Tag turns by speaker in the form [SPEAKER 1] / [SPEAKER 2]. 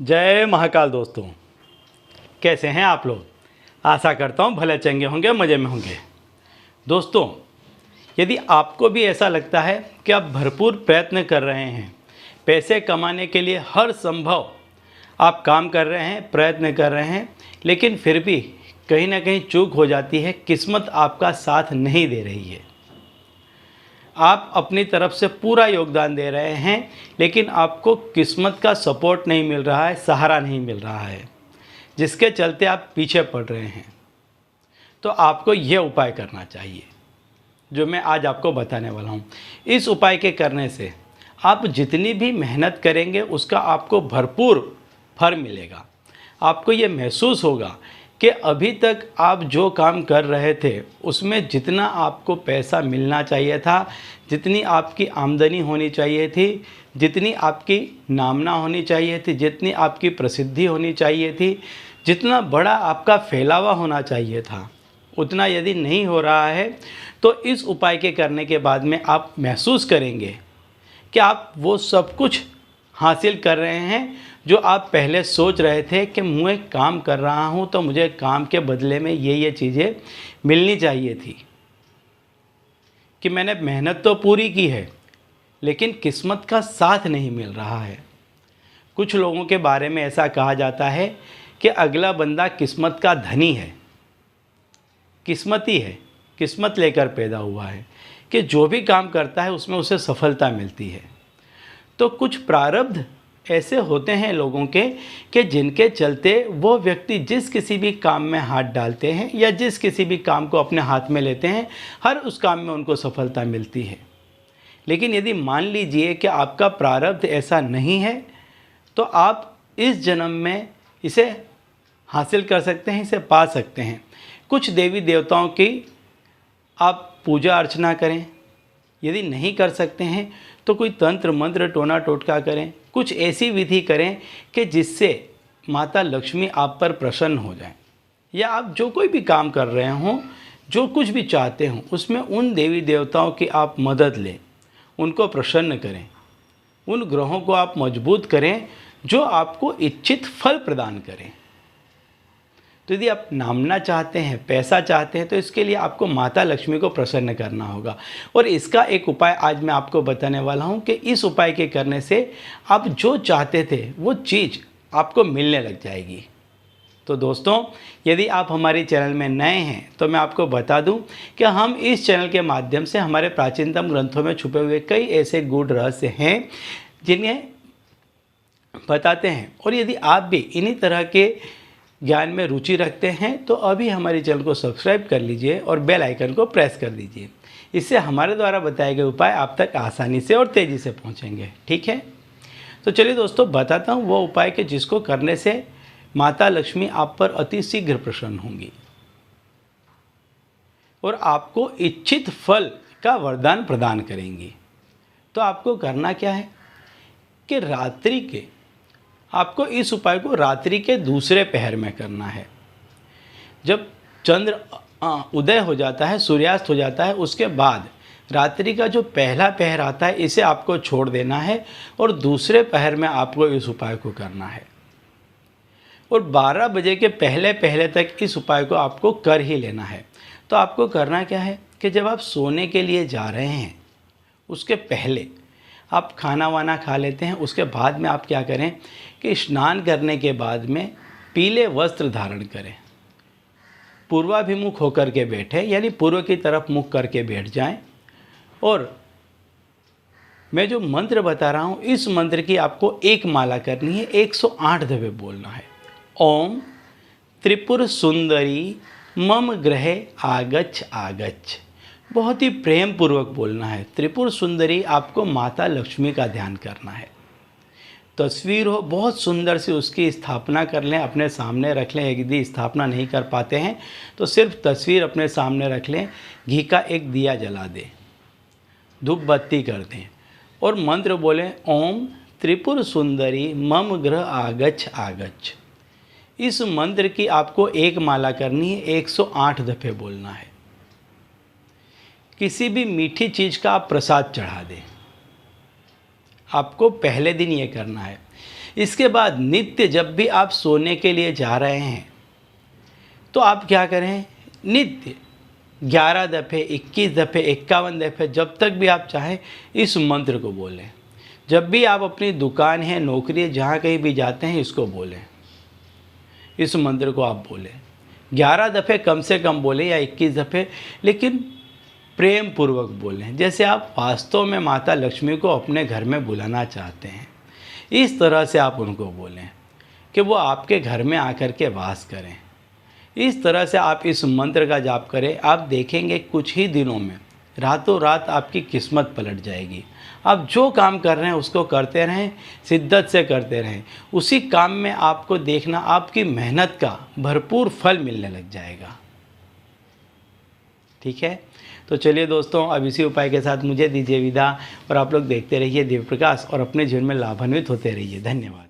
[SPEAKER 1] जय महाकाल दोस्तों, कैसे हैं आप लोग। आशा करता हूँ भले चंगे होंगे, मज़े में होंगे। दोस्तों, यदि आपको भी ऐसा लगता है कि आप भरपूर प्रयत्न कर रहे हैं, पैसे कमाने के लिए हर संभव आप काम कर रहे हैं, प्रयत्न कर रहे हैं, लेकिन फिर भी कहीं ना कहीं चूक हो जाती है, किस्मत आपका साथ नहीं दे रही है। आप अपनी तरफ से पूरा योगदान दे रहे हैं, लेकिन आपको किस्मत का सपोर्ट नहीं मिल रहा है, सहारा नहीं मिल रहा है, जिसके चलते आप पीछे पड़ रहे हैं। तो आपको यह उपाय करना चाहिए जो मैं आज आपको बताने वाला हूँ। इस उपाय के करने से आप जितनी भी मेहनत करेंगे उसका आपको भरपूर फल मिलेगा। आपको ये महसूस होगा कि अभी तक आप जो काम कर रहे थे उसमें जितना आपको पैसा मिलना चाहिए था, जितनी आपकी आमदनी होनी चाहिए थी, जितनी आपकी नामना होनी चाहिए थी, जितनी आपकी प्रसिद्धि होनी चाहिए थी, जितना बड़ा आपका फैलावा होना चाहिए था, उतना यदि नहीं हो रहा है तो इस उपाय के करने के बाद में आप महसूस करेंगे कि आप वो सब कुछ हासिल कर रहे हैं जो आप पहले सोच रहे थे कि मैं काम कर रहा हूं तो मुझे काम के बदले में ये चीज़ें मिलनी चाहिए थी, कि मैंने मेहनत तो पूरी की है लेकिन किस्मत का साथ नहीं मिल रहा है। कुछ लोगों के बारे में ऐसा कहा जाता है कि अगला बंदा किस्मत का धनी है, किस्मती है, किस्मत लेकर पैदा हुआ है, कि जो भी काम करता है उसमें उसे सफलता मिलती है। तो कुछ प्रारब्ध ऐसे होते हैं लोगों के कि जिनके चलते वो व्यक्ति जिस किसी भी काम में हाथ डालते हैं या जिस किसी भी काम को अपने हाथ में लेते हैं, हर उस काम में उनको सफलता मिलती है। लेकिन यदि मान लीजिए कि आपका प्रारब्ध ऐसा नहीं है तो आप इस जन्म में इसे हासिल कर सकते हैं, इसे पा सकते हैं। कुछ देवी देवताओं की आप पूजा अर्चना करें, यदि नहीं कर सकते हैं तो कोई तंत्र मंत्र टोना टोटका करें, कुछ ऐसी विधि करें कि जिससे माता लक्ष्मी आप पर प्रसन्न हो जाए। या आप जो कोई भी काम कर रहे हों, जो कुछ भी चाहते हों, उसमें उन देवी देवताओं की आप मदद लें, उनको प्रसन्न करें, उन ग्रहों को आप मजबूत करें जो आपको इच्छित फल प्रदान करें। तो यदि आप नामना चाहते हैं, पैसा चाहते हैं, तो इसके लिए आपको माता लक्ष्मी को प्रसन्न करना होगा। और इसका एक उपाय आज मैं आपको बताने वाला हूं कि इस उपाय के करने से आप जो चाहते थे वो चीज़ आपको मिलने लग जाएगी। तो दोस्तों, यदि आप हमारे चैनल में नए हैं तो मैं आपको बता दूं कि हम इस चैनल के माध्यम से हमारे प्राचीनतम ग्रंथों में छुपे हुए कई ऐसे गूढ़ रहस्य हैं जिन्हें बताते हैं। और यदि आप भी इन्हीं तरह के ज्ञान में रुचि रखते हैं तो अभी हमारे चैनल को सब्सक्राइब कर लीजिए और बेल आइकन को प्रेस कर दीजिए। इससे हमारे द्वारा बताए गए उपाय आप तक आसानी से और तेज़ी से पहुंचेंगे। ठीक है, तो चलिए दोस्तों, बताता हूं वो उपाय के जिसको करने से माता लक्ष्मी आप पर अति शीघ्र प्रसन्न होंगी और आपको इच्छित फल का वरदान प्रदान करेंगी। तो आपको करना क्या है कि रात्रि के आपको इस उपाय को रात्रि के दूसरे पहर में करना है। जब चंद्र उदय हो जाता है, सूर्यास्त हो जाता है, उसके बाद रात्रि का जो पहला पहर आता है इसे आपको छोड़ देना है और दूसरे पहर में आपको इस उपाय को करना है। और 12 बजे के पहले पहले तक इस उपाय को आपको कर ही लेना है। तो आपको करना क्या है कि जब आप सोने के लिए जा रहे हैं उसके पहले आप खाना वाना खा लेते हैं, उसके बाद में आप क्या करें कि स्नान करने के बाद में पीले वस्त्र धारण करें, पूर्वाभिमुख होकर के बैठे, यानी पूर्व की तरफ मुख करके बैठ जाएं। और मैं जो मंत्र बता रहा हूँ इस मंत्र की आपको एक माला करनी है, 108 दफ़े बोलना है। ओम त्रिपुर सुंदरी मम गृहे आगच्छ आगच्छ। बहुत ही प्रेम पूर्वक बोलना है। त्रिपुर सुंदरी आपको माता लक्ष्मी का ध्यान करना है। तस्वीर हो बहुत सुंदर सी, उसकी स्थापना कर लें, अपने सामने रख लें। यदि स्थापना नहीं कर पाते हैं तो सिर्फ तस्वीर अपने सामने रख लें, घी का एक दिया जला दें, धूप बत्ती कर दें और मंत्र बोलें, ओम त्रिपुर सुंदरी मम गृह आगच्छ आगच्छ। इस मंत्र की आपको एक माला करनी है, 108 दफ़े बोलना है। किसी भी मीठी चीज़ का आप प्रसाद चढ़ा दें। आपको पहले दिन ये करना है। इसके बाद नित्य जब भी आप सोने के लिए जा रहे हैं तो आप क्या करें, नित्य 11 दफ़े, 21 दफ़े, 51 दफ़े, जब तक भी आप चाहें इस मंत्र को बोलें। जब भी आप अपनी दुकान है, नौकरी है, जहाँ कहीं भी जाते हैं, इसको बोलें, इस मंत्र को आप बोलें। 11 दफ़े कम से कम बोलें या 21 दफ़े, लेकिन प्रेम पूर्वक बोलें, जैसे आप वास्तव में माता लक्ष्मी को अपने घर में बुलाना चाहते हैं। इस तरह से आप उनको बोलें कि वो आपके घर में आकर के वास करें। इस तरह से आप इस मंत्र का जाप करें, आप देखेंगे कुछ ही दिनों में रातों रात आपकी किस्मत पलट जाएगी। आप जो काम कर रहे हैं उसको करते रहें, शिद्दत से करते रहें। उसी काम में आपको देखना आपकी मेहनत का भरपूर फल मिलने लग जाएगा। ठीक है, तो चलिए दोस्तों, अब इसी उपाय के साथ मुझे दीजिए विदा और आप लोग देखते रहिए दिव्य प्रकाश और अपने जीवन में लाभान्वित होते रहिए। धन्यवाद।